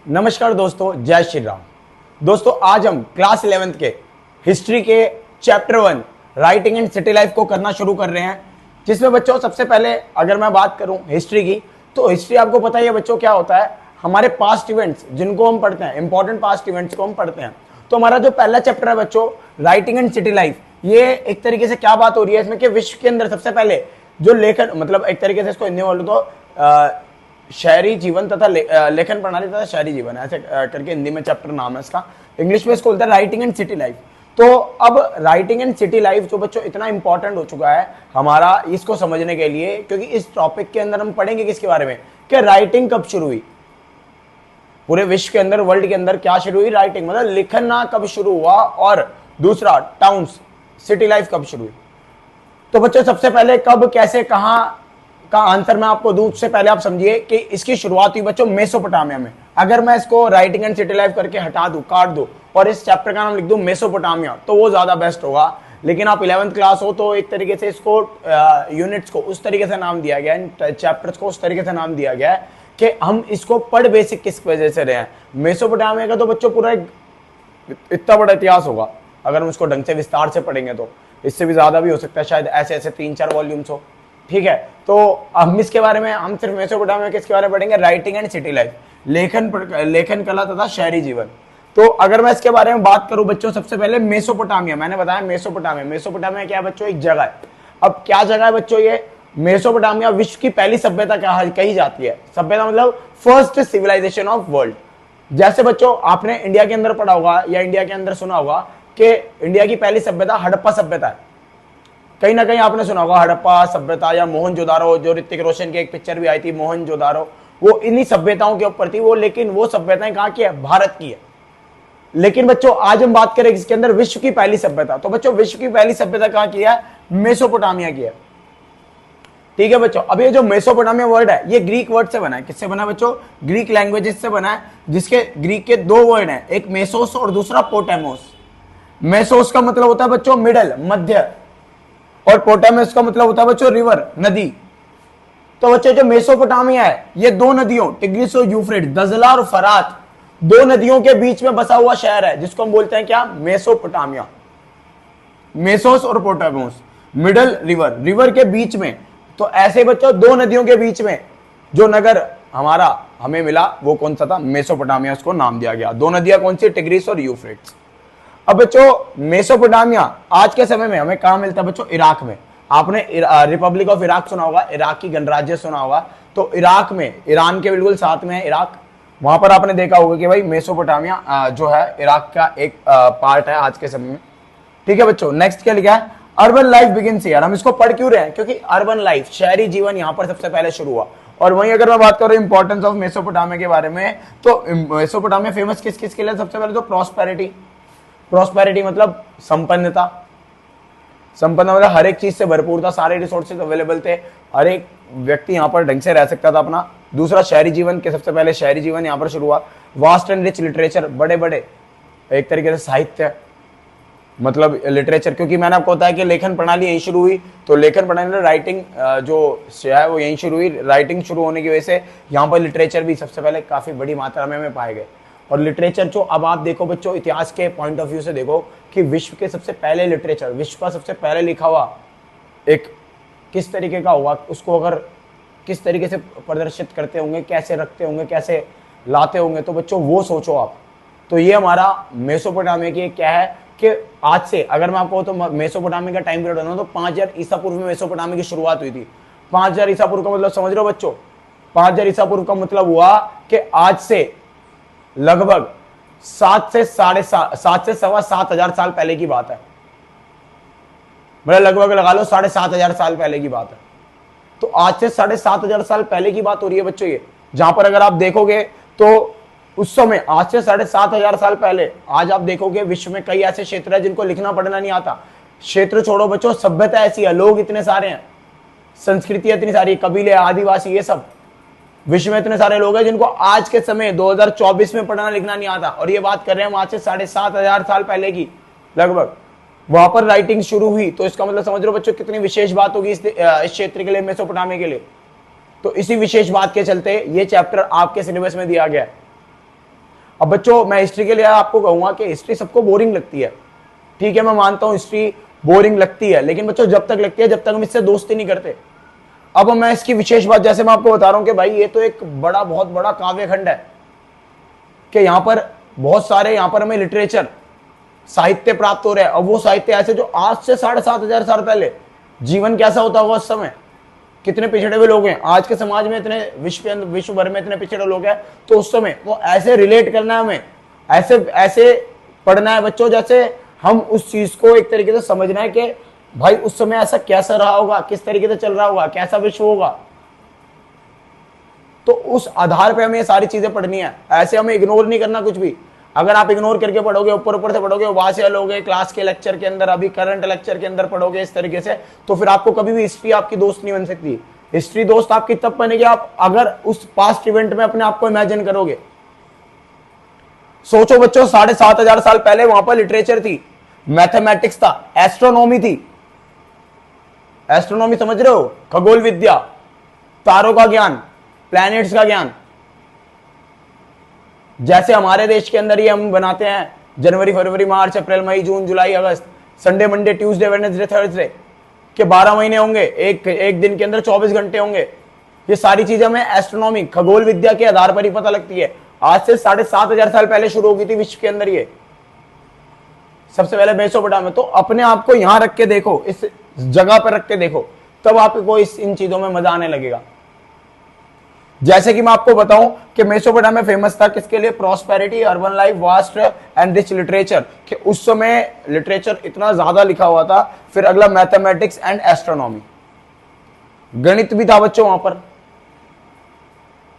नमस्कार दोस्तों, जय श्री राम। दोस्तों आज हम क्लास 11th के हिस्ट्री के chapter 1 writing and city life को करना शुरू कर रहे हैं, जिसमें बच्चों सबसे पहले अगर मैं बात करूं हिस्ट्री की, तो हिस्ट्री आपको पता ही है बच्चों क्या होता है। हमारे पास्ट इवेंट्स जिनको हम पढ़ते हैं, इंपॉर्टेंट पास्ट इवेंट्स को हम पढ़ते हैं। तो हमारा जो पहला चैप्टर है बच्चों राइटिंग एंड सिटी लाइफ, ये एक तरीके से क्या बात हो रही है इसमें कि विश्व के अंदर सबसे पहले जो लेखन, मतलब एक तरीके से इसको हिंदी में बोलूं तो शहरी जीवन तथा लेखन प्रणाली तथा शहरी जीवन ऐसे करके हिंदी में चैप्टर नाम है इसका। इंग्लिश में इसको बोलते हैं राइटिंग एंड सिटी लाइफ। तो अब राइटिंग एंड सिटी लाइफ जो बच्चों इतना इंपॉर्टेंट हो चुका है हमारा इसको समझने के लिए, क्योंकि इस टॉपिक के अंदर हम पढ़ेंगे किसके बारे में कि राइटिंग कब शुरू हुई, पूरे विश्व के अंदर, वर्ल्ड के अंदर क्या शुरू हुई, राइटिंग मतलब लिखना कब शुरू हुआ, और दूसरा टाउन्स सिटी लाइफ कब शुरू हुई। तो बच्चों सबसे पहले कब, कैसे, कहां का आंसर मैं आपको दूं उससे पहले आप समझिए कि इसकी शुरुआत हुई बच्चों मेसोपोटामिया में। अगर मैं इसको राइटिंग एंड सिटी लाइफ करके हटा दूं, काट दूं और इस चैप्टर का नाम लिख दूं मेसोपोटामिया, तो वो ज्यादा बेस्ट होगा। लेकिन आप 11th क्लास हो तो एक तरीके से इसको यूनिट्स को उस तरीके से नाम दिया गया है, चैप्टर्स को उस तरीके से नाम दिया गया है कि हम इसको पढ़ बेसिक किस वजह से रहे हैं। मेसोपोटामिया का तो बच्चों पूरा इतना बड़ा इतिहास होगा, अगर हम उसको ढंग से विस्तार से पढ़ेंगे तो इससे भी ज्यादा भी हो सकता है, शायद ऐसे ऐसे 3-4 वॉल्यूम्स हो। ठीक है, तो हम इसके बारे में, हम सिर्फ मेसोपोटामिया के इसके बारे में पढ़ेंगे राइटिंग एंड सिटी लाइफ, लेखन कला तथा शहरी जीवन। तो अगर मैं इसके बारे में बात करूं बच्चों, सबसे पहले मेसोपोटामिया, मैंने बताया मेसोपोटामिया क्या है बच्चों, एक जगह है। अब क्या जगह है बच्चों ये मेसोपोटामिया? विश्व की पहली सभ्यता कही जाती है। सभ्यता मतलब फर्स्ट सिविलाइजेशन ऑफ वर्ल्ड। जैसे बच्चों आपने इंडिया के अंदर पढ़ा होगा या इंडिया के अंदर सुना होगा कि इंडिया की पहली सभ्यता हड़प्पा सभ्यता है। कहीं ना कहीं आपने सुना होगा हड़प्पा सभ्यता या मोहनजोदारो, जो ऋतिक रोशन की एक पिक्चर भी आई थी मोहनजोदारो, वो इन्हीं सभ्यताओं के ऊपर थी वो। लेकिन वो सभ्यताएं कहां की है? भारत की है। लेकिन बच्चों आज हम बात करें इसके अंदर विश्व की पहली सभ्यता, तो बच्चों विश्व की पहली सभ्यता कहां की है? मेसोपोटामिया की है। ठीक है बच्चों, अब ये जो मेसोपोटामिया वर्ड है ये ग्रीक वर्ड से बना है। किससे बना है बच्चों? ग्रीक लैंग्वेजेस से बना है, जिसके ग्रीक के 2 वर्ड हैं, एक मेसोस और दूसरा पोटेमोस। मेसोस का मतलब होता है बच्चों मिडल, मध्य, और पोटामस का मतलब होता है बच्चों रिवर, नदी। तो बच्चों जो मेसोपोटामिया है ये 2 नदियों टिग्रिस और यूफ्रेट, दजला और फरात, 2 नदियों के बीच में बसा हुआ शहर है, जिसको हम बोलते हैं क्या? मेसोपोटामिया। मेसोस और पोटामोस, मिडल, रिवर, रिवर के बीच में। तो ऐसे बच्चों 2 नदियों के बीच में जो नगर हमें मिला वो कौन सा था? मेसोपोटामिया, उसको नाम दिया गया। 2 नदियां कौन सी? टिग्रिस और यूफ्रेट्स। अब बच्चों मेसोपोटामिया आज के समय में हमें कहां मिलता है बच्चों? इराक में। आपने रिपब्लिक ऑफ इराक सुना होगा, इराक की गणराज्य सुना होगा। तो इराक में, ईरान के बिल्कुल साथ में है इराक, वहां पर आपने देखा होगा कि भाई मेसोपोटामिया जो है इराक का एक पार्ट है आज के समय में। ठीक है बच्चों, नेक्स्ट क्या लिखा है? Urban life begins here. हम इसको पढ़ क्यों रहे हैं? क्योंकि अर्बन लाइफ, शहरी जीवन यहाँ पर सबसे पहले शुरू हुआ। और वहीं अगर मैं बात करूं इंपॉर्टेंस ऑफ मेसोपोटामिया के बारे में, तो मेसोपोटामिया फेमस किस के लिए? सबसे पहले तो प्रॉस्पेरिटी मतलब संपन्नता। संपन्न मतलब हर एक चीज से भरपूर था, सारे रिसोर्सेज अवेलेबल थे, हर एक व्यक्ति यहाँ पर ढंग से रह सकता था अपना। दूसरा शहरी जीवन के, सबसे पहले शहरी जीवन यहाँ पर शुरू हुआ। वास्ट एंड रिच लिटरेचर, बड़े बड़े एक तरीके से साहित्य, मतलब लिटरेचर, क्योंकि मैंने आपको बताया कि लेखन प्रणाली यहीं शुरू हुई। तो लेखन प्रणाली राइटिंग जो है वो यहीं शुरू हुई। राइटिंग शुरू होने की वजह से यहाँ पर लिटरेचर भी सबसे पहले काफी बड़ी मात्रा में हमें पाए गए। और लिटरेचर जो, अब आप देखो बच्चों इतिहास के पॉइंट ऑफ व्यू से देखो कि विश्व के सबसे पहले लिटरेचर, विश्व का सबसे पहले लिखा हुआ एक किस तरीके का होगा, उसको अगर किस तरीके से प्रदर्शित करते होंगे, कैसे रखते होंगे, कैसे लाते होंगे, तो बच्चों वो सोचो आप। तो ये हमारा मेसोपोटामिया की क्या है कि आज से अगर मैं आपको तो मेसोपोटामिया का टाइम पीरियड होना तो 5000 ईसा पूर्व में मेसोपोटामिया की शुरुआत हुई थी। 5000 ईसा पूर्व का मतलब समझ रहे हो बच्चों? 5000 ईसा पूर्व का मतलब हुआ कि आज से लगभग 7 से 7.25 साल पहले की बात है। मतलब लगभग लगा लो 7,500 साल पहले की बात है। तो आज से 7,500 साल पहले की बात हो रही है बच्चों ये, जहां पर अगर आप देखोगे तो उस समय आज से 7,500 साल पहले, आज आप देखोगे विश्व में कई ऐसे क्षेत्र है जिनको लिखना पढ़ना नहीं आता। क्षेत्र छोड़ो बच्चों, सभ्यता ऐसी है, लोग इतने सारे हैं, संस्कृतियां इतनी सारी, कबीले, आदिवासी, ये सब विश्व में इतने सारे लोग हैं जिनको आज के समय 2024 में पढ़ना लिखना नहीं आता। और ये बात कर रहे हैं हम आज से 7,500 साल पहले की, लगभग वहां पर राइटिंग शुरू हुई। तो इसका मतलब समझ रहे हो बच्चों कितनी विशेष बात होगी इस क्षेत्र के लिए, मेसोपोटामिया के लिए। तो इसी विशेष बात के चलते ये चैप्टर आपके सिलेबस में दिया गया है। अब बच्चों मैं हिस्ट्री के लिए आपको कहूंगा कि हिस्ट्री सबको बोरिंग लगती है, ठीक है, मैं मानता हूं हिस्ट्री बोरिंग लगती है, लेकिन बच्चों जब तक लगती है जब तक हम इससे दोस्ती नहीं करते। अब मैं इसकी विशेष बात जैसे मैं आपको बता रहा हूं कि भाई ये तो एक बड़ा बहुत बड़ा काव्य खंड है कि यहां पर बहुत सारे यहां पर हमें लिटरेचर साहित्य प्राप्त हो रहे हैं। और वो साहित्य ऐसे जो आज से 7,500 साल पहले जीवन कैसा होता होगा उस समय, कितने पिछड़े हुए लोग हैं, आज के समाज में इतने विश्व भर में इतने पिछड़े लोग हैं, तो उस समय वो ऐसे रिलेट करना है हमें, ऐसे ऐसे पढ़ना है बच्चों जैसे हम उस चीज को एक तरीके से समझना है कि भाई उस समय ऐसा कैसा रहा होगा, किस तरीके से चल रहा होगा, कैसा विश्व होगा। तो उस आधार पे हमें ये सारी चीजें पढ़नी है, ऐसे हमें इग्नोर नहीं करना कुछ भी। अगर आप इग्नोर करके पढ़ोगे, ऊपर ऊपर से पढ़ोगे, वहां से लोगे क्लास के लेक्चर के अंदर, अभी करंट लेक्चर के अंदर पढ़ोगे इस तरीके से, तो फिर आपको कभी भी हिस्ट्री आपकी दोस्त नहीं बन सकती। हिस्ट्री दोस्त आपकी तब बनेगी आप अगर उस पास्ट इवेंट में अपने आप को इमेजिन करोगे। सोचो बच्चों 7,500 साल पहले वहां पर लिटरेचर थी, मैथमेटिक्स था, एस्ट्रोनॉमी थी। एस्ट्रोनॉमी समझ रहे हो, खगोल विद्या, तारों का ज्ञान, प्लैनेट्स का ज्ञान। जैसे हमारे देश के अंदर ही हम बनाते हैं जनवरी फरवरी मार्च अप्रैल मई जून जुलाई अगस्त, Sunday Monday Tuesday Wednesday Thursday के 12 महीने होंगे, एक दिन के अंदर 24 घंटे होंगे। ये सारी चीजें हमें एस्ट्रोनॉमी खगोल विद्या के आधार पर ही पता लगती है। आज से 7,500 साल पहले शुरू हो गई थी विश्व के अंदर ये, सबसे पहले मेसोपोटामिया। तो अपने आप को यहां रख के देखो, इस जगह पर रख के देखो, तब आपको इन चीजों में मजा आने लगेगा। जैसे कि मैं आपको बताऊं कि मेसोपोटामिया फेमस था किसके लिए, prosperity, urban life, vast and rich literature, कि उस समय लिटरेचर इतना ज्यादा लिखा हुआ था। फिर अगला मैथमेटिक्स एंड एस्ट्रोनॉमी, गणित भी था बच्चों वहां पर।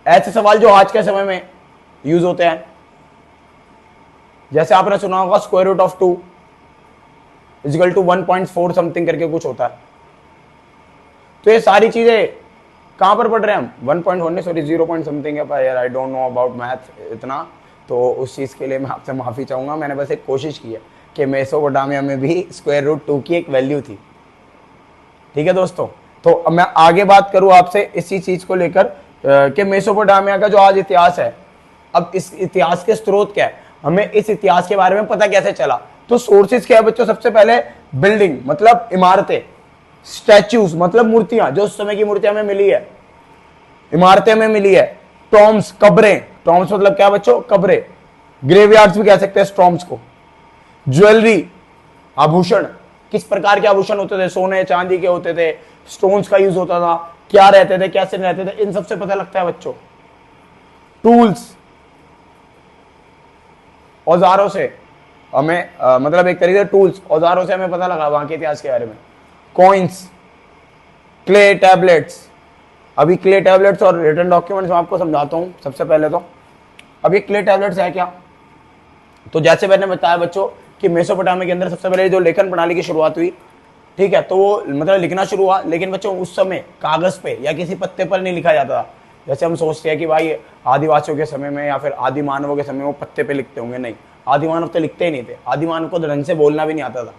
ऐसे सवाल जो आज के समय में यूज होते हैं, जैसे आपने सुना होगा square root of 2 equal to 1.4 something करके कुछ होता है। तो ये सारी चीजें कहां पर पढ़ रहे हैं हम, 1.1 सॉरी 0 पॉइंट समथिंग है यार, I don't know about math इतना, तो उस चीज के लिए मैं आपसे माफी चाहूंगा। मैंने बस एक कोशिश की है कि मेसोपोटामिया में भी स्क्वायर रूट 2 की एक वैल्यू थी, ठीक है दोस्तों। तो अब मैं आगे बात करूं आपसे इसी चीज को लेकर कि मेसोपोटामिया का जो आज इतिहास है, अब इस इतिहास के स्रोत क्या है, हमें इस इतिहास के बारे में पता कैसे चला। तो सोर्सेज क्या है बच्चों, सबसे पहले बिल्डिंग मतलब इमारतें, स्टैच्यूज मतलब मूर्तियां, जो उस समय की मूर्तियां हमें मिली है, इमारतें में मिली है, टॉम्स कब्रें, टॉम्स मतलब क्या बच्चों, कब्रें, ग्रेवयार्ड्स भी कह सकते हैं टॉम्स को, ज्वेलरी आभूषण, किस प्रकार के आभूषण होते थे, सोने चांदी के होते थे, स्टोन्स का यूज होता था, क्या रहते थे कैसे रहते थे, इन सबसे पता लगता है बच्चों। टूल्स, औजारों से हमें मतलब एक तरीके से टूल्स औजारों से हमें पता लगा वहां के इतिहास के बारे में। कॉइन्स, क्ले टैबलेट्स, अभी क्ले टैबलेट्स और रिटन डॉक्यूमेंट्स मैं आपको समझाता हूं। सबसे पहले तो अब ये क्ले टैबलेट्स है क्या, तो जैसे मैंने बताया बच्चों कि मेसोपोटामिया के अंदर सबसे पहले जो लेखन प्रणाली की शुरुआत हुई, ठीक है, तो वो मतलब लिखना शुरू हुआ, लेकिन बच्चों उस समय कागज पे या किसी पत्ते पर नहीं लिखा जाता था। जैसे हम सोचते हैं कि भाई आदिवासियों के समय में या फिर आदि मानवों के समय में वो पत्ते पे लिखते होंगे, नहीं, आदि मानव तो लिखते ही नहीं थे, आदि मानव को ढंग से बोलना भी नहीं आता था।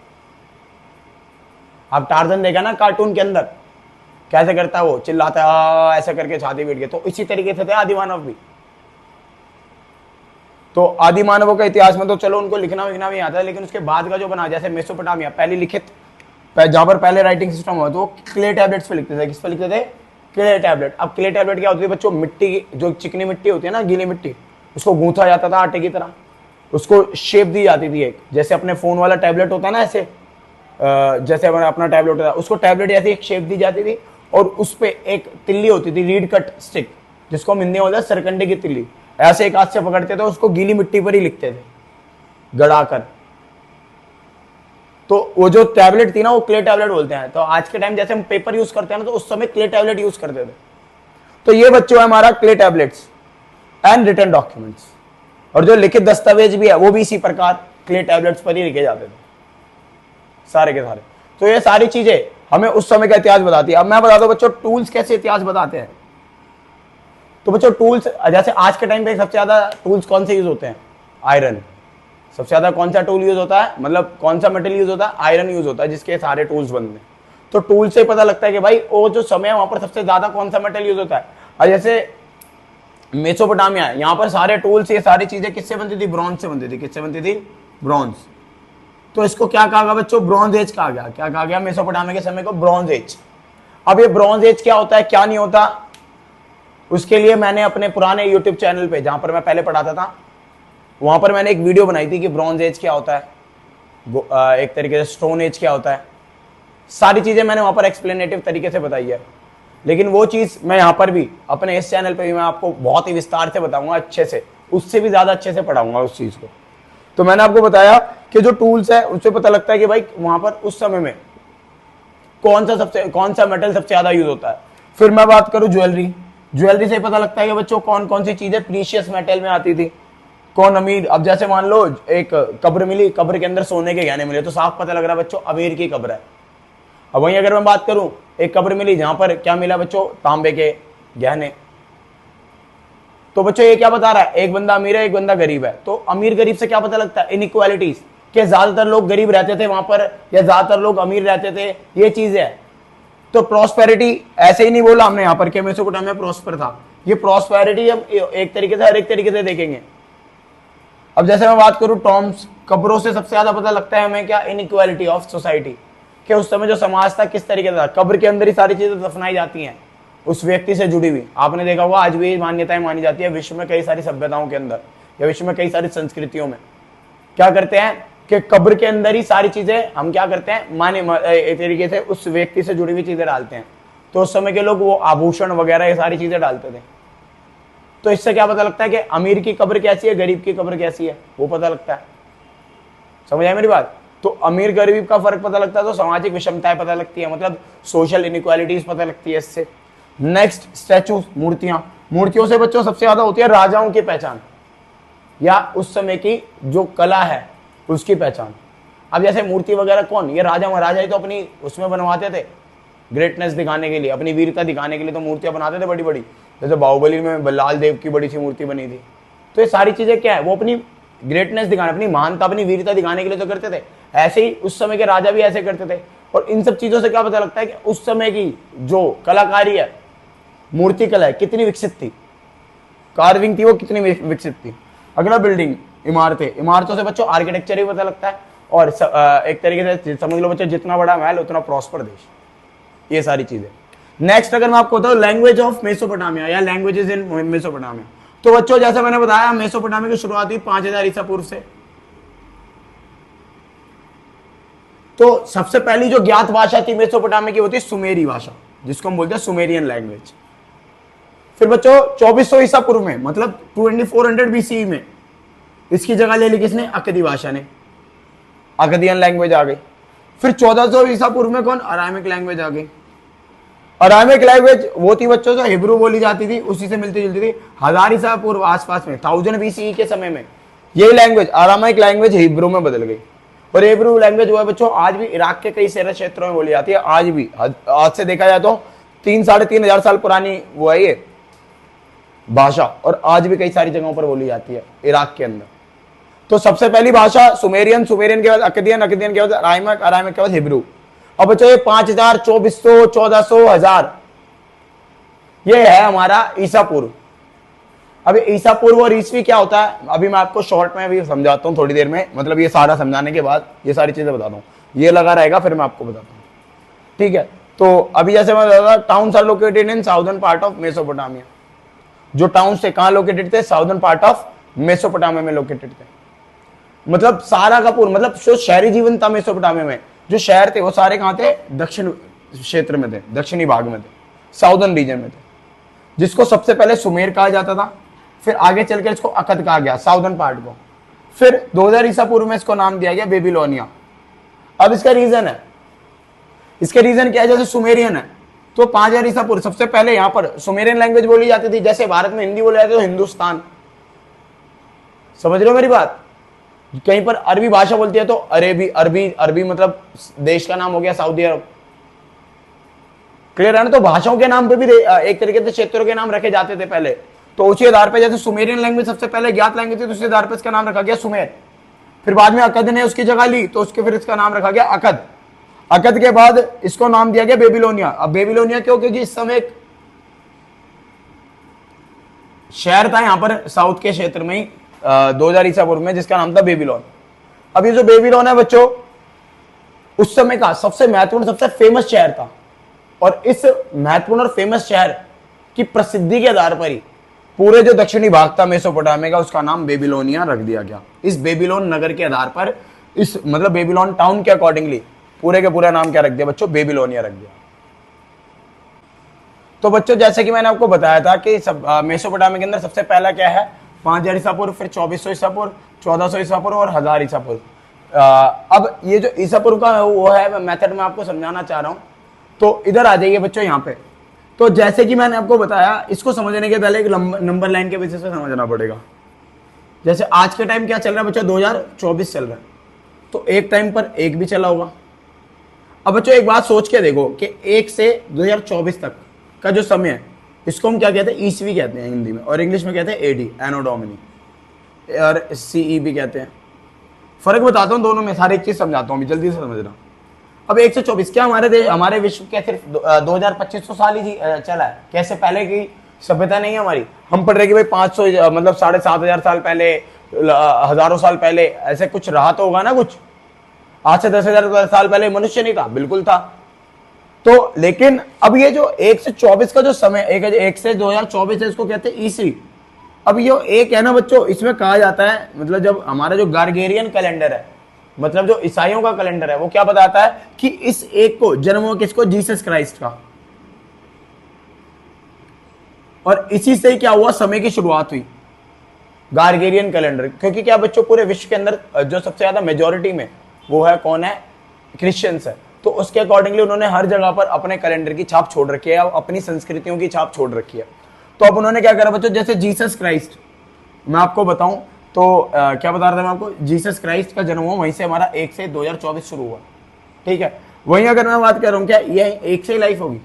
आप टार्जन देखा ना कार्टून के अंदर कैसे करता है, वो चिल्लाता है ऐसा करके छाती पीट के, तो इसी तरीके से थे आदि मानव भी। तो आदि मानवों का इतिहास में तो चलो उनको लिखना विखना भी आता है, लेकिन उसके बाद का जो बना, जैसे मेसोपोटामिया पहली लिखित, जहां पर पहले राइटिंग सिस्टम हुआ, तो क्ले टैबलेट्स पे लिखते थे। किस पे लिखते थे, क्ले टैबलेट। अब क्ले टैबलेट क्या होती है बच्चों, मिट्टी की जो चिकनी मिट्टी होती है ना, गीली मिट्टी, उसको गूंथा जाता था आटे की तरह, उसको शेप दी जाती थी एक, जैसे अपने फोन वाला टैबलेट होता है ना, ऐसे जैसे हमारा अपना टैबलेट होता है, उसको टैबलेट ऐसी एक शेप दी जाती थी, और उस पे एक तिल्ली होती थी, रीड कट स्टिक, जिसको हम हिंदी में बोलते हैं सरकंडे की तिल्ली, ऐसे एक हाथ से पकड़ते थे, उसको गीली मिट्टी पर ही लिखते थे गड़ाकर। तो वो जो टैबलेट थी ना, वो क्ले टैबलेट बोलते हैं। तो आज के टाइम जैसे हम पेपर यूज करते हैं ना, तो उस समय क्ले टैबलेट यूज करते थे। तो ये बच्चों है हमारा clay tablets and written documents, और जो लिखित दस्तावेज भी है वो भी इसी प्रकार क्ले टैबलेट्स पर ही लिखे जाते थे सारे के सारे। तो ये सारी चीजें हमें उस समय का इतिहास बताती है। अब मैं बता दूं बच्चों टूल्स कैसे इतिहास बताते हैं। तो बच्चों टूल्स, जैसे आज के टाइम पे सबसे ज्यादा टूल्स कौन से यूज होते हैं, आयरन। सबसे ज्यादा कौन सा टूल यूज होता है, मतलब कौन सा मेटल यूज होता है, आयरन यूज होता है, जिसके सारे टूल्स बनते हैं। तो टूल से पता लगता है कि भाई वो जो समय है वहां पर सबसे ज्यादा कौन सा मेटल यूज होता है। और जैसे मेसोपोटामिया है, यहाँ पर सारे टूल्स, ये सारी चीजें किससे बनती थी? ब्रॉन्ज से बनती थी। किससे बनती थी? ब्रॉन्ज। तो इसको क्या कहा गया बच्चों? ब्रॉन्ज एज कहा गया। क्या कहा गया? मेसोपोटामिया के समय को ब्रॉन्ज एज। अब ये ब्रॉन्ज एज क्या होता है, क्या नहीं होता, उसके लिए मैंने अपने पुराने यूट्यूब चैनल पे, जहां पर मैं पहले पढ़ाता था, वहां पर मैंने एक वीडियो बनाई थी कि ब्रॉन्ज एज क्या होता है, एक तरीके से स्टोन एज क्या होता है। सारी चीजें मैंने वहां पर एक्सप्लेनेटिव तरीके से बताई है, लेकिन वो चीज मैं यहाँ पर भी अपने इस चैनल पे भी मैं आपको बहुत ही विस्तार से बताऊंगा, अच्छे से, उससे भी ज्यादा अच्छे से पढ़ाऊंगा उस चीज को। तो मैंने आपको बताया कि जो टूल्स है उससे पता लगता है कि भाई वहां पर उस समय में कौन सा मेटल सबसे ज्यादा यूज होता है। फिर मैं बात करूं ज्वेलरी, ज्वेलरी से पता लगता है कि बच्चों कौन कौन सी चीजें प्रीशियस मेटल में आती थी, कौन अमीर। अब जैसे मान लो एक कब्र मिली, कब्र के अंदर सोने के गहने मिले, तो साफ पता लग रहा है बच्चों अमीर की कब्र है। अब वहीं अगर मैं बात करूं, एक कब्र मिली जहां पर क्या मिला बच्चों? तांबे के गहने। तो बच्चों ये क्या बता रहा है? एक बंदा अमीर है, एक बंदा गरीब है। तो अमीर गरीब से क्या पता लगता है? इनइक्वालिटीज, कि ज्यादातर लोग गरीब रहते थे वहां पर या ज्यादातर लोग अमीर रहते थे, ये चीज है। तो प्रॉस्पेरिटी ऐसे ही नहीं बोला हमने यहाँ पर कि मेसोपोटामिया प्रॉस्पर था। ये प्रॉस्पेरिटी हम एक तरीके से, हर एक तरीके से देखेंगे। अब जैसे मैं बात करूं टॉम्स, कब्रों से सबसे ज्यादा पता लगता है हमें क्या? इनइक्वालिटी ऑफ सोसाइटी, कि उस समय जो समाज था किस तरीके का था। कब्र के अंदर ही सारी चीजें दफनाई जाती हैं उस व्यक्ति से जुड़ी हुई। आपने देखा होगा आज भी मान्यताएं मानी जाती है विश्व में कई सारी सभ्यताओं के अंदर या विश्व में कई सारी संस्कृतियों में। क्या करते हैं कि कब्र के अंदर ही सारी चीजें हम क्या करते हैं? माने एक तरीके से उस व्यक्ति से जुड़ी हुई चीजें डालते हैं। तो उस समय के लोग वो आभूषण वगैरह ये सारी चीजें डालते थे। तो इससे क्या पता लगता है कि अमीर की कब्र कैसी है, गरीब की कब्र कैसी है, वो पता लगता है। समझ आए मेरी बात? तो अमीर गरीब का फर्क पता लगता है, तो सामाजिक विषमताएं पता लगती है, मतलब सोशल इनइक्वालिटीज पता लगती है इससे। नेक्स्ट, स्टैचू, मूर्तियां। मूर्तियों से बच्चों सबसे ज्यादा होती है राजाओं की पहचान या उस समय की जो कला है उसकी पहचान। अब जैसे मूर्ति वगैरह कौन? ये राजा महाराजा ही तो अपनी उसमें बनवाते थे, ग्रेटनेस दिखाने के लिए, अपनी वीरता दिखाने के लिए तो मूर्तियां बनाते थे बड़ी बड़ी। जैसे बाहुबली में लाल देव की बड़ी सी मूर्ति बनी थी। तो ये सारी चीजें क्या है? वो अपनी ग्रेटनेस दिखाने, अपनी महानता, अपनी वीरता दिखाने के लिए तो करते थे। ऐसे ही उस समय के राजा भी ऐसे करते थे। और इन सब चीजों से क्या पता लगता है कि उस समय की जो कलाकारी है, मूर्ति कला है, कितनी विकसित थी, कार्विंग थी वो कितनी विकसित थी। अगला बिल्डिंग, इमारतें। इमारतों से बच्चों आर्किटेक्चर ही पता लगता है। और एक तरीके से समझ लो बच्चों, जितना बड़ा महल उतना प्रॉस्पर देश, ये सारी चीजें। नेक्स्ट अगर मैं आपको बताऊं लैंग्वेज ऑफ मेसोपोटामिया या लैंग्वेजेस इन मेसोपोटामिया, तो बच्चों जैसा मैंने बताया मेसोपोटामिया की शुरुआत हुई 5000 ईसा पूर्व से। तो सबसे पहली जो ज्ञात भाषा थी मेसोपोटामिया की होती सुमेरी भाषा, जिसको हम बोलते हैं सुमेरियन लैंग्वेज। फिर बच्चों 2400 ईसा पूर्व में, मतलब 2400 बीसी में इसकी जगह ले ली किसने? अकदी भाषा ने, अकदियन लैंग्वेज आ गई। फिर 1400 ईसा पूर्व में कौन? अरामिक लैंग्वेज आ गई। अरामिक लैंग्वेज वो थी बच्चों जो हिब्रू बोली जाती थी, उसी से मिलती जुलती थी। 1000 ईसा पूर्व आसपास में 1000 बीसी के समय में यही लैंग्वेज, अरामिक लैंग्वेज हिब्रू में बदल गई। और हिब्रू लैंग्वेज वो है बच्चों आज भी इराक के कई सारे क्षेत्रों में बोली जाती है। आज भी, आज से देखा जाए तो 3-3.5 साल पुरानी वो है ये भाषा, और आज भी कई सारी जगहों पर बोली जाती है इराक के अंदर। तो सबसे पहली भाषा सुमेरियन, सुमेरियन के बाद अकदियन, अकदियन के बाद अरामिक, अरामिक के बाद हिब्रू। अब बच्चों ये 5000, 2400, 1400, 1000 ये है हमारा ईसा पूर्व। अब ईसा पूर्व और ईसवी क्या होता है अभी मैं आपको शॉर्ट में भी समझाता हूँ थोड़ी देर में, मतलब ये सारा समझाने के बाद ये सारी चीजें बताता हूँ, ये लगा रहेगा फिर मैं आपको बताता हूँ, ठीक है। तो अभी जैसे मैं बताता, towns are located in southern part of Mesopotamia. जो टाउन्स थे कहां लोकेटेड थे? साउदर्न पार्ट ऑफ मेसोपोटामिया में लोकेटेड थे। मतलब सारा का पूर्व, मतलब जो शहरी जीवन था मेसोपोटामिया में, जो शहर थे वो सारे कहां थे? दक्षिण क्षेत्र में थे, दक्षिणी भाग में थे, साउदर्न रीजन में थे, जिसको सबसे पहले सुमेर कहा जाता था। फिर आगे चलकर इसको अकद कहा गया, साउदर्न पार्ट को। फिर 2000 ईसा पूर्व में इसको नाम दिया गया बेबीलोनिया। अब इसका रीजन है, इसके रीजन क्या है? जैसे सुमेरियन है तो 5000 ईसा पूर्व सबसे पहले यहां पर सुमेरियन लैंग्वेज बोली जाती थी। जैसे भारत में हिंदी बोले जाते तो हिंदुस्तान, समझ रहे हो मेरी बात? कहीं पर अरबी भाषा बोलती है तो अरेबी, अरबी, अरबी मतलब देश का नाम हो गया सऊदी अरब। क्लियर है ना? तो भाषाओं के नाम पे भी एक तरीके से क्षेत्रों के नाम रखे जाते थे पहले। तो उसी आधार पे जैसे सुमेरियन लैंग्वेज सबसे पहले ज्ञात लैंग्वेज थी तो उसी आधार पे इसका नाम रखा गया सुमेर। फिर बाद में अकद ने उसकी जगह ली तो उसके फिर इसका नाम रखा गया अकद। अकद के बाद इसको नाम दिया गया बेबीलोनिया। अब बेबीलोनिया क्यों? क्योंकि इस समय शहर था यहाँ पर साउथ के क्षेत्र में ही 2000 ईसा पूर्व में, जिसका नाम था बेबीलोन। अब ये जो बेबीलोन है बच्चों, उस समय का सबसे महत्वपूर्ण, सबसे फेमस शहर था। और इस महत्वपूर्ण और फेमस शहर की प्रसिद्धि के आधार पर ही पूरे जो दक्षिणी भाग था मेसोपोटामिया का, उसका नाम बेबीलोनिया रख दिया गया। इस बेबीलोन नगर के आधार पर, इस मतलब बेबीलोन टाउन के अकॉर्डिंगली पूरे के पूरा नाम क्या रख दिया बच्चों? बेबीलोनिया रख दिया। तो बच्चों जैसे कि मैंने आपको बताया था कि मेसोपोटामिया के अंदर सबसे पहला क्या है? 5000 ईसा पूर्व, फिर 2400 ईसा पूर्व, 1400 ईसा पूर्व और 1000 ईसा पूर्व। अब ये जो ईसा पूर्व का वो है मेथड मैं आपको समझाना चाह रहा हूं। तो इधर आ जाइए बच्चों यहाँ पे। तो जैसे कि मैंने आपको बताया, इसको समझने के पहले एक नंबर लाइन के बेसिस पे समझना पड़ेगा। जैसे आज के टाइम क्या चल रहा है बच्चों? 2024 चल रहा है, तो एक टाइम पर एक भी चला होगा। अब बच्चों एक बात सोच के देखो कि 1 से 2024 तक का जो समय है, इसको हम क्या कहते हैं? ईस्वी कहते हैं हिंदी में, और इंग्लिश में कहते हैं एडी, एनो डोमिनी, और सीई भी कहते हैं। फर्क बताता हूँ दोनों में, सारी एक चीज समझाता हूँ, जल्दी से समझना। अब 1 से 24 क्या हमारे विश्व के सिर्फ 2500 साल ही चला है? कैसे? पहले की सभ्यता नहीं है हमारी। हम पढ़ रहे कि भाई 500 मतलब 7500 साल पहले, हजारों साल पहले ऐसे कुछ रहा तो होगा ना कुछ। आज से 10,000 साल पहले मनुष्य नहीं था? बिल्कुल था। तो लेकिन अब ये जो 1 से 24 का जो समय, 1 से 2024 है, इसको कहते हैं ईस्वी। अब ये एक है ना बच्चों, इसमें कहा जाता है, मतलब जब हमारा जो गार्गेरियन कैलेंडर है, मतलब जो ईसाइयों का कैलेंडर है, वो क्या बताता है कि इस एक को जन्म हुआ किसको? जीसस क्राइस्ट का। और इसी से क्या हुआ? समय की शुरुआत हुई, गार्गेरियन कैलेंडर। क्योंकि क्या बच्चों, पूरे विश्व के अंदर जो सबसे ज्यादा मेजोरिटी में वो है कौन है? क्रिश्चियंस है। तो उसके अकॉर्डिंगली उन्होंने हर जगह पर अपने कैलेंडर की छाप छोड़ रखी है, अपनी संस्कृतियों की छाप छोड़ रखी है। तो अब उन्होंने क्या करा बच्चों? जैसे जीसस क्राइस्ट, मैं आपको बताऊं तो क्या बता रहा था मैं आपको? जीसस क्राइस्ट का जन्म हुआ, वहीं से हमारा 1 से 2024 शुरू हुआ। ठीक है, वहीं अगर मैं बात कर रहा हूं, क्या ये एक से ही लाइफ होगी?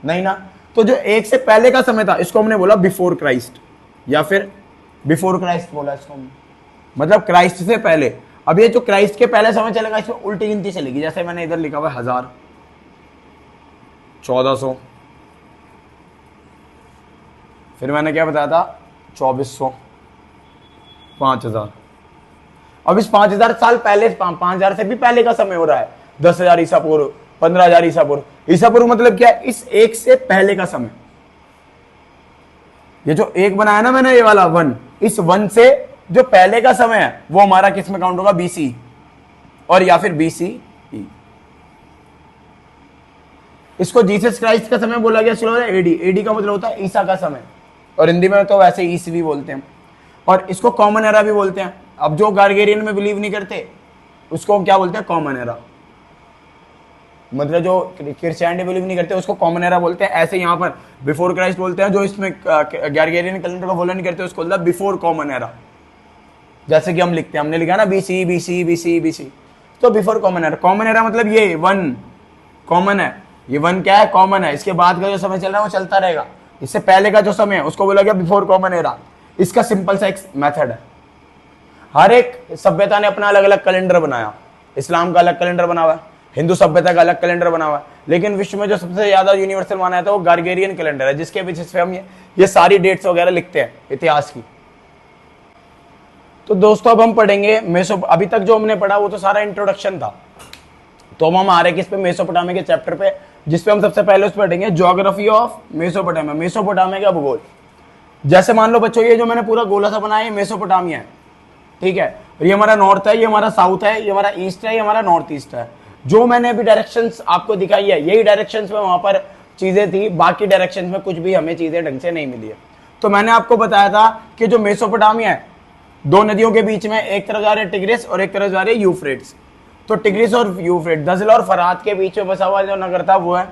नहीं ना। तो जो 1 से पहले का समय था, इसको हमने बोला बिफोर क्राइस्ट, या फिर बिफोर क्राइस्ट बोला इसको हमने, मतलब क्राइस्ट से पहले। अब ये जो क्राइस्ट के पहले समय चलेगा, इसमें उल्टी गिनती चलेगी। जैसे मैंने इधर लिखा हुआ 1000, 1400, फिर मैंने क्या बताया था? 2400, 5000। अब इस 5000 साल पहले, 5000 से भी पहले का समय हो रहा है, 10,000 ईसा पूर्व, 15,000 ईसा पूर्व। ईसा पूर्व मतलब क्या है? इस 1 से पहले का समय। ये जो एक बनाया ना मैंने, ये वाला 1, इस 1 से जो पहले का समय है, वो हमारा किस में काउंट होगा? बीसी, और या फिर बीसी। इसको जीसस क्राइस्ट का समय बोला गया, चलो एडी। एडी का मतलब होता है ईसा का समय, और हिंदी में तो वैसे ईसवी बोलते हैं। और इसको कॉमन एरा भी बोलते हैं। अब जो गार्गेरियन में बिलीव नहीं करते, उसको क्या बोलते हैं? Common era. मतलब जो क्रिश्चियनिटी बिलीव नहीं करते, उसको कॉमन एरा बोलते हैं। ऐसे यहाँ पर बिफोर क्राइस्ट बोलते हैं। जो इसमें गार्गेरियन कैलेंडर को फॉलो नहीं करते, उसको बोलता है बिफोर कॉमन एरा। जैसे कि हम लिखते हैं, हमने लिखा ना बीसी, बीसी, बीसी, बीसी, तो before common era. Common era मतलब ये 1 कॉमन है, ये 1 क्या है? कॉमन है। इसके बाद का जो समय चल रहा है वो चलता रहेगा। इससे पहले का जो समय है उसको बोला गया बिफोर कॉमन एरा। इसका सिंपल सा एक मेथड है। हर एक सभ्यता ने अपना अलग अलग कैलेंडर बनाया। इस्लाम का अलग कैलेंडर बना हुआ है, हिंदू सभ्यता का अलग कैलेंडर बना हुआ है, लेकिन विश्व में जो सबसे ज्यादा यूनिवर्सल माना जाता है वो गार्गेरियन कैलेंडर है, जिसके बेसिस पे हम ये सारी डेट्स वगैरह लिखते हैं इतिहास की। तो दोस्तों अब हम पढ़ेंगे अभी तक जो हमने पढ़ा वो तो सारा इंट्रोडक्शन था। तो हम आ रहे किस पे? मेसोपोटामिया के चैप्टर पे, जिसपे हम सबसे पहले उस पढ़ेंगे ज्योग्राफी ऑफ मेसोपोटामिया, मेसोपोटामिया का भूगोल। जैसे मान लो बच्चों, ये जो मैंने पूरा गोला सा बनाया है मेसोपोटामिया है, ठीक है। और ये हमारा नॉर्थ है, ये हमारा साउथ है, ये हमारा ईस्ट है, ये हमारा नॉर्थ ईस्ट है। जो मैंने अभी डायरेक्शंस आपको दिखाई है, यही डायरेक्शंस में वहां पर चीजें थी, बाकी डायरेक्शंस में कुछ भी हमें चीजें ढंग से नहीं मिली है। तो मैंने आपको बताया था कि जो मेसोपोटामिया है, 2 नदियों के बीच में, एक तरफ जा रहे टिग्रिस और एक तरफ जा रहे यूफ्रेट्स। तो टिग्रिस और यूफ्रेट्स, दजला और फरात के बीच में बसा हुआ जो नगर था वो है,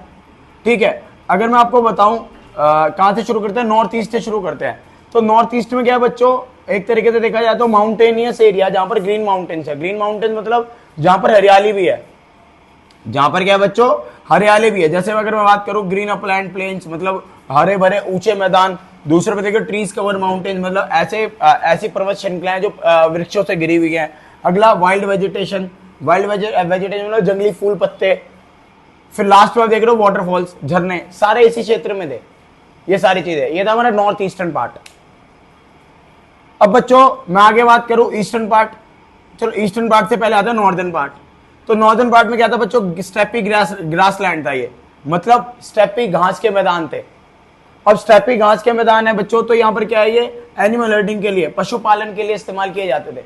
ठीक है। अगर मैं आपको बताऊं कहां से शुरू करते हैं? नॉर्थ ईस्ट से शुरू करते हैं। तो नॉर्थ ईस्ट में क्या है बच्चों? एक तरीके से देखा जाए तो माउंटेनियस एरिया, जहां पर ग्रीन माउंटेन्स है। ग्रीन माउंटेन मतलब जहां पर हरियाली भी है, जहां पर क्या है बच्चों? हरियाली भी है। जैसे अगर मैं बात करूं ग्रीन अपलैंड प्लेन्स, मतलब हरे भरे ऊंचे मैदान। दूसरे पे देखिए ट्रीज कवर माउंटेन, मतलब ऐसी पर्वत श्रृंखलाएं जो वृक्षों से घिरी हुई है। अगला वाइल्ड वेजिटेशन, वाइल्ड वेजिटेशन मतलब जंगली फूल पत्ते। फिर लास्ट में देख रहे हो वाटरफॉल्स, झरने, सारे इसी क्षेत्र में थे। ये सारी चीजें, ये था हमारा नॉर्थ ईस्टर्न पार्ट। अब बच्चों मैं आगे बात करूं ईस्टर्न पार्ट, चलो ईस्टर्न पार्ट से पहले आता है नॉर्दर्न पार्ट। तो नॉर्दर्न पार्ट में क्या था बच्चों, स्टेपी ग्रास लैंड था, ये मतलब स्टेपी घास के मैदान थे। अब स्टेपी घास के मैदान है बच्चों, तो यहाँ पर क्या है, ये एनिमल हर्डिंग के लिए, पशुपालन के लिए इस्तेमाल किए जाते थे।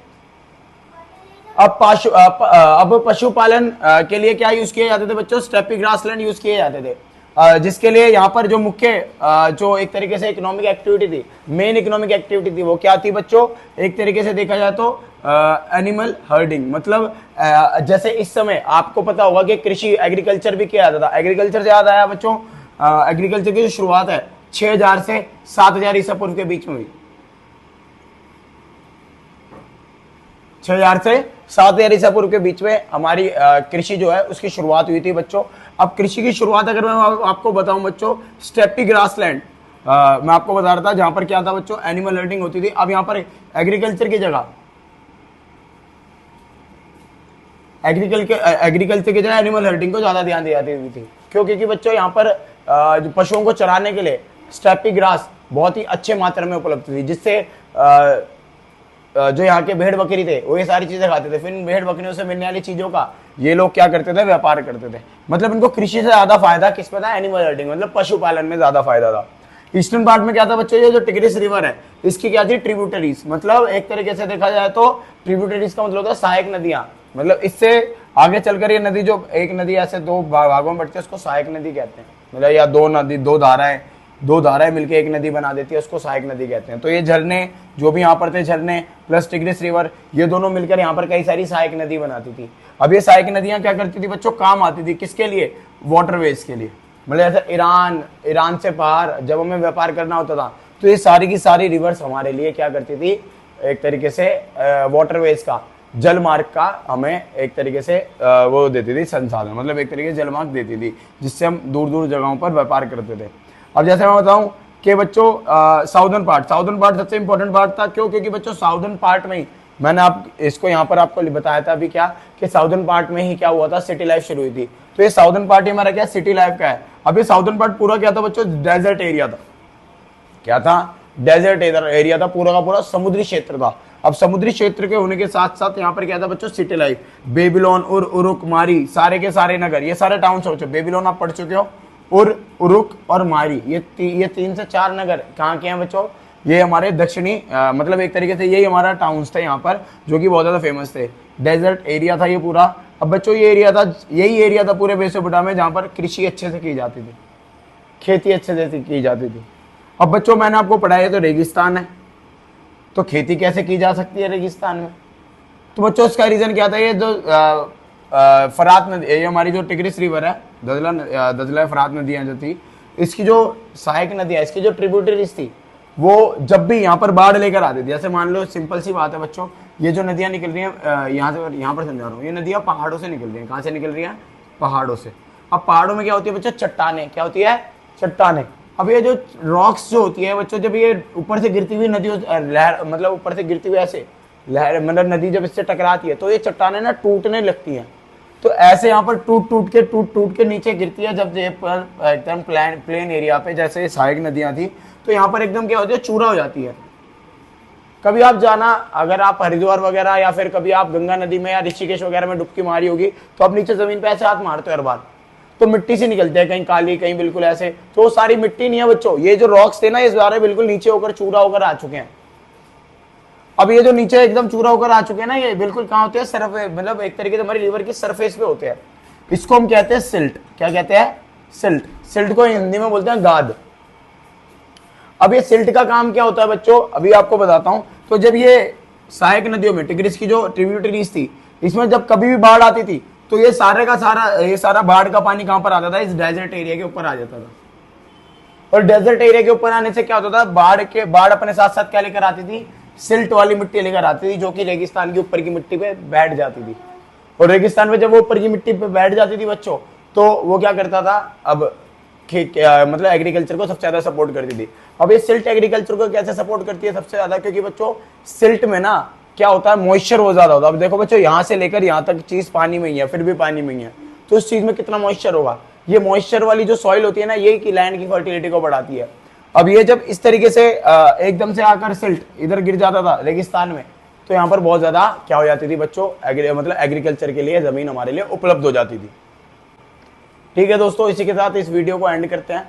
अब पशुपालन के लिए क्या यूज किए जाते थे बच्चों, स्टेपी ग्रासलैंड यूज किए जाते थे, जिसके लिए यहाँ पर जो मुख्य जो एक तरीके से इकोनॉमिक एक्टिविटी थी, मेन इकोनॉमिक एक्टिविटी थी, वो क्या थी बच्चों, एक तरीके से देखा जाए तो एनिमल हर्डिंग। मतलब जैसे इस समय आपको पता होगा कि कृषि एग्रीकल्चर भी किया जाता था। एग्रीकल्चर से याद आया बच्चों, एग्रीकल्चर की जो शुरुआत है 6000 से 7000 ईसा पूर्व के बीच में हुई। 6000 से 7000 ईसा पूर्व के बीच में हमारी कृषि जो है उसकी शुरुआत हुई थी बच्चों। अब कृषि की शुरुआत अगर मैं आपको बताऊं बच्चों, स्टेपी ग्रासलैंड मैं आपको बता रहा था, जहां पर क्या था बच्चों, एनिमल हर्डिंग होती थी। अब यहां पर एग्रीकल्चर की जगह एनिमल हर्डिंग को ज्यादा ध्यान दी जाती थी। क्यों? क्योंकि बच्चों यहाँ पर पशुओं को चराने के लिए स्टेपी ग्रास बहुत ही अच्छे मात्रा में उपलब्ध थी, जिससे जो यहाँ के भेड़ बकरी थे वो ये सारी चीजें खाते थे। फिर इन भेड़ बकरियों से मिलने वाली चीजों का ये लोग क्या करते थे, व्यापार करते थे। मतलब इनको कृषि से ज्यादा फायदा किस पे था, एनिमल हर्डिंग मतलब पशुपालन में ज्यादा फायदा था। ईस्टर्न पार्ट में क्या था बच्चों, ये जो टिग्रिस रिवर है इसकी क्या थी, ट्रिब्यूटरीज। मतलब एक तरीके से देखा जाए तो ट्रिब्यूटरीज का मतलब होता है सहायक नदियां। मतलब इससे आगे चलकर ये नदी, जो एक नदी ऐसे दो भागों में बढ़ती है उसको सहायक नदी कहते हैं। मतलब या दो धाराएं मिलकर एक नदी बना देती है, उसको सहायक नदी कहते हैं। तो ये झरने जो भी यहाँ पर थे, झरने प्लस टिग्रिस रिवर, ये दोनों मिलकर यहाँ पर कई सारी सहायक नदी बनाती थी। अब ये सहायक नदियां क्या करती थी बच्चों, काम आती थी किसके लिए, वाटरवेज के लिए। मतलब जैसे ईरान से बाहर जब हमें व्यापार करना होता था तो ये सारी की सारी रिवर्स हमारे लिए क्या करती थी, एक तरीके से वाटरवेज का, जल मार्ग का हमें एक तरीके से वो देती थी संसाधन। मतलब एक तरीके से जल मार्ग देती थी, जिससे हम दूर दूर जगहों पर व्यापार करते थे। अब जैसे मैं बताऊं कि बच्चों साउदर्न पार्ट सबसे इंपॉर्टेंट पार्ट था। क्यों? क्योंकि बच्चों साउदर्न पार्ट में ही मैंने इसको यहाँ पर आपको बताया था अभी क्या, कि साउदर्न पार्ट में ही क्या हुआ था, सिटी लाइफ शुरू हुई थी। तो ये साउदर्न पार्ट ही हमारा क्या, सिटी लाइफ का है। अब ये साउदर्न पार्ट पूरा क्या था बच्चों, डेजर्ट एरिया था। क्या था, डेजर्ट एरिया था, पूरा का पूरा समुद्री क्षेत्र था। अब समुद्री क्षेत्र के होने के साथ साथ यहाँ पर क्या था बच्चों, सिटी लाइफ। बेबीलोन और उरुक मारी सारे के सारे नगर, ये सारे टाउन सोचो। बेबीलोन आप पढ़ चुके हो, और उरुक और मारी, ये 3 से 4 नगर कहाँ के हैं बच्चों, ये हमारे दक्षिणी मतलब एक तरीके से यही हमारा टाउन्स थे यहाँ पर, जो कि बहुत ज्यादा फेमस थे। डेजर्ट एरिया था ये पूरा। अब बच्चों यही एरिया था पूरे मेसोपोटामिया में जहाँ पर कृषि अच्छे से की जाती थी, खेती अच्छे से की जाती थी। अब बच्चों मैंने आपको पढ़ाया तो रेगिस्तान है, तो खेती कैसे की जा सकती है रेगिस्तान में। तो बच्चों इसका रीजन क्या था, ये जो फरात नदी, ये हमारी जो टिग्रिस रिवर है, दजला फरात नदियां जो थी, इसकी जो सहायक नदियां, इसकी जो ट्रिब्यूटरीज थी, वो जब भी यहाँ पर बाढ़ लेकर आती थी। जैसे मान लो सिंपल सी बात है बच्चों, ये जो नदियां निकल रही हैं यहाँ पर समझा रहा हूँ, ये नदियां पहाड़ों से निकल रही हैं। कहाँ से निकल रही हैं, पहाड़ों से। अब पहाड़ों में क्या होती है बच्चों, चट्टाने, क्या होती है, चट्टाने। अब ये जो रॉक्स जो होती है बच्चों, जब ये ऊपर से गिरती हुई नदी लहर, मतलब ऊपर से गिरती हुई ऐसे लहर, मतलब नदी जब इससे टकराती है तो ये चट्टाने ना टूटने लगती हैं। तो ऐसे यहाँ पर टूट के नीचे गिरती है। जब ये पर एकदम प्लेन एरिया पे जैसे सहायक नदियां थी, तो यहाँ पर एकदम क्या होती है, चूरा हो जाती है। कभी आप जाना, अगर आप हरिद्वार वगैरह या फिर कभी आप गंगा नदी में या ऋषिकेश वगैरह में डुबकी मारी होगी, तो आप नीचे जमीन पे ऐसे हाथ मारते हो हर बार, तो मिट्टी से निकलते हैं, कहीं काली कहीं बिल्कुल ऐसे। तो वो सारी मिट्टी नहीं है बच्चों, ये जो रॉक्स थे ना, इस बारे बिल्कुल नीचे होकर चूरा होकर आ चुके हैं। अब ये जो नीचे एकदम चूरा होकर आ चुके हैं ना, ये बिल्कुल कहाँ होते हैं, सरफेस, मतलब एक तरीके से हमारी लीवर की सरफेस पे होते हैं। इसको हम कहते हैं सिल्ट। क्या कहते हैं, सिल्ट। सिल्ट को हिंदी में बोलते हैं गाद। अब ये सिल्ट का काम क्या होता है बच्चों, अभी आपको बताता हूं। तो जब ये सहायक नदियों में टिग्रिस की जो ट्रिब्यूटरीज थी, इसमें जब कभी भी बाढ़ आती थी, तो ये सारा बाढ़ का पानी कहां पर आता था, इस डेजर्ट एरिया के ऊपर आ जाता था। और डेजर्ट एरिया के ऊपर आने से क्या होता था, बाढ़ अपने साथ साथ क्या लेकर आती थी, सिल्ट वाली मिट्टी लेकर आती थी, जो कि रेगिस्तान के ऊपर की मिट्टी पे बैठ जाती थी। और रेगिस्तान में जब वो ऊपर की मिट्टी पे बैठ जाती थी बच्चों, तो वो क्या करता था, अब मतलब एग्रीकल्चर को सबसे ज्यादा सपोर्ट करती थी। अब ये सिल्ट एग्रीकल्चर को कैसे सपोर्ट करती है सबसे ज्यादा, क्योंकि बच्चों सिल्ट में ना क्या होता है, मॉइस्चर बहुत ज्यादा होता है। अब देखो बच्चों, यहाँ से लेकर यहाँ तक चीज पानी में ही है, फिर भी पानी में ही है, तो उस चीज में कितना मॉइस्चर होगा। ये मॉइस्चर वाली जो सॉइल होती है ना, ये की लैंड की फर्टिलिटी को बढ़ाती है। अब ये जब इस तरीके से एकदम से आकर सिल्ट इधर गिर जाता था रेगिस्तान में, तो यहाँ पर बहुत ज्यादा क्या हो जाती थी बच्चों, मतलब एग्रीकल्चर के लिए जमीन हमारे लिए उपलब्ध हो जाती थी। ठीक है दोस्तों, इसी के साथ इस वीडियो को एंड करते हैं।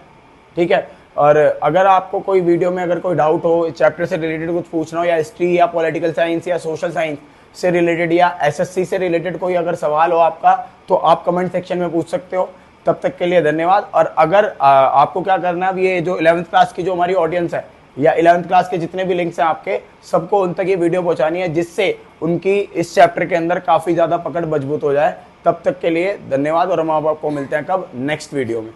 ठीक है, और अगर आपको कोई वीडियो में अगर कोई डाउट हो, इस चैप्टर से रिलेटेड कुछ पूछना हो, या हिस्ट्री या पॉलिटिकल साइंस या सोशल साइंस से रिलेटेड या एसएससी से रिलेटेड कोई अगर सवाल हो आपका, तो आप कमेंट सेक्शन में पूछ सकते हो। तब तक के लिए धन्यवाद। और अगर आपको क्या करना है, अब ये जो 11th क्लास की जो हमारी ऑडियंस है, या 11th क्लास के जितने भी लिंक्स हैं आपके, सबको उन तक ये वीडियो पहुंचानी है, जिससे उनकी इस चैप्टर के अंदर काफी ज्यादा पकड़ मजबूत हो जाए। तब तक के लिए धन्यवाद, और हम आपको मिलते हैं कब, नेक्स्ट वीडियो में।